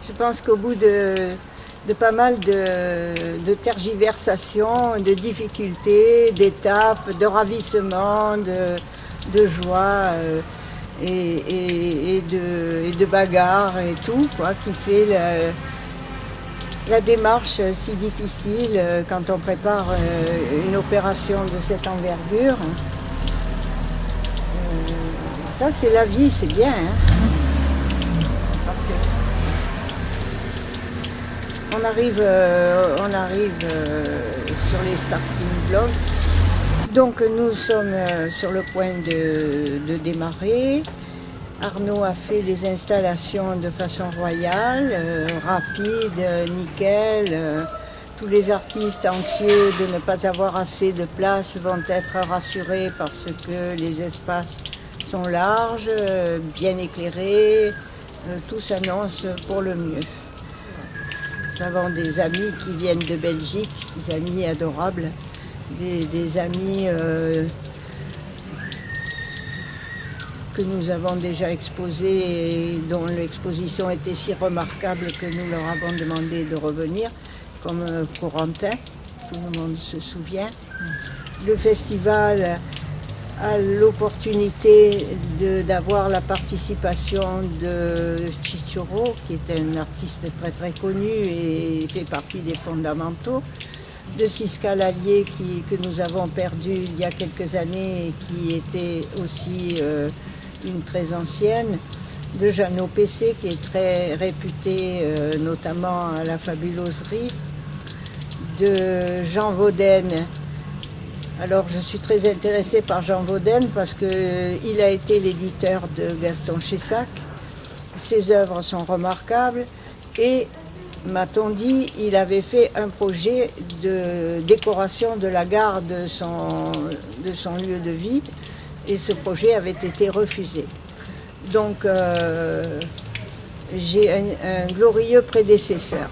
Je pense qu'au bout de pas mal de tergiversations, de difficultés, d'étapes, de ravissements, de joie et de bagarres et tout, quoi, qui fait la démarche si difficile quand on prépare une opération de cette envergure. Ça, c'est la vie, c'est bien. Hein. On arrive sur les starting blocks. Donc nous sommes sur le point de démarrer. Arnaud a fait les installations de façon royale, rapide, nickel. Tous les artistes anxieux de ne pas avoir assez de place vont être rassurés parce que les espaces sont larges, bien éclairés. Tout s'annonce pour le mieux. Nous avons des amis qui viennent de Belgique, des amis adorables, des amis que nous avons déjà exposés et dont l'exposition était si remarquable que nous leur avons demandé de revenir, comme Corentin, tout le monde se souvient. Le festival a l'opportunité d'avoir la participation de Chichoro, qui est un artiste très très connu et fait partie des fondamentaux, de Siska Lallier que nous avons perdu il y a quelques années et qui était aussi une très ancienne, de Jeannot Pessé qui est très réputé notamment à la fabuloserie, de Jean Vaudaine. Alors je suis très intéressée par Jean Vaudaine parce qu'il a été l'éditeur de Gaston Chessac. Ses œuvres sont remarquables et, m'a-t-on dit, il avait fait un projet de décoration de la gare de son lieu de vie et ce projet avait été refusé. Donc j'ai un glorieux prédécesseur.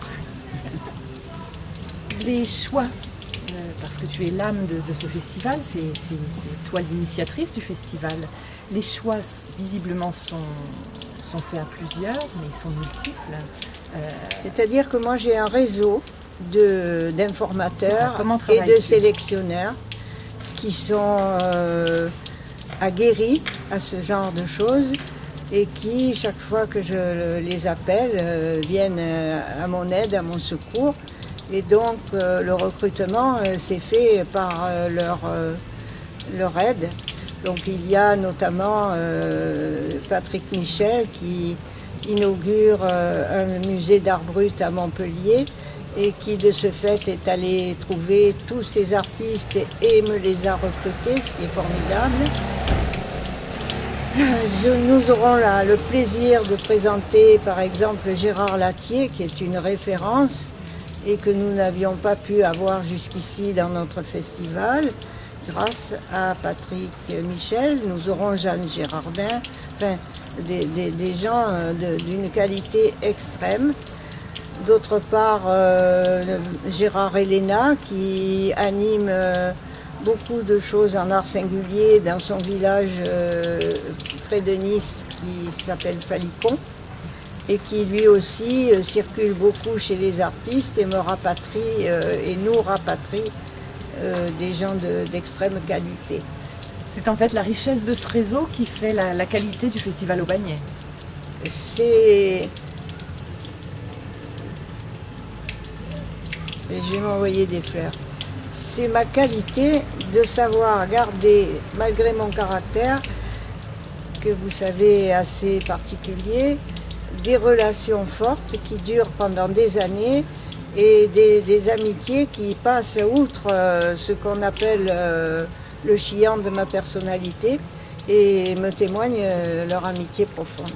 Les choix, parce que tu es l'âme de ce festival, c'est toi l'initiatrice du festival. Les choix, visiblement, sont faits à plusieurs, mais ils sont multiples. C'est-à-dire que moi, j'ai un réseau d'informateurs et de sélectionneurs qui sont aguerris à ce genre de choses et qui, chaque fois que je les appelle, viennent à mon aide, à mon secours. Et donc le recrutement s'est fait par leur aide. Donc il y a notamment Patrick Michel qui inaugure un musée d'art brut à Montpellier et qui de ce fait est allé trouver tous ces artistes et me les a recrutés, ce qui est formidable. Nous aurons là le plaisir de présenter par exemple Gérard Lattier qui est une référence et que nous n'avions pas pu avoir jusqu'ici dans notre festival. Grâce à Patrick Michel, nous aurons Jeanne Gérardin, enfin des gens d'une qualité extrême. D'autre part, Gérard Elena qui anime beaucoup de choses en art singulier dans son village près de Nice qui s'appelle Falicon et qui lui aussi circule beaucoup chez les artistes et me rapatrie et nous rapatrie des gens d'extrême qualité. C'est en fait la richesse de ce réseau qui fait la qualité du Festival au Bagnet. Je vais m'envoyer des fleurs. C'est ma qualité de savoir garder, malgré mon caractère, que vous savez assez particulier, des relations fortes qui durent pendant des années et des amitiés qui passent outre ce qu'on appelle le chiant de ma personnalité et me témoignent leur amitié profonde.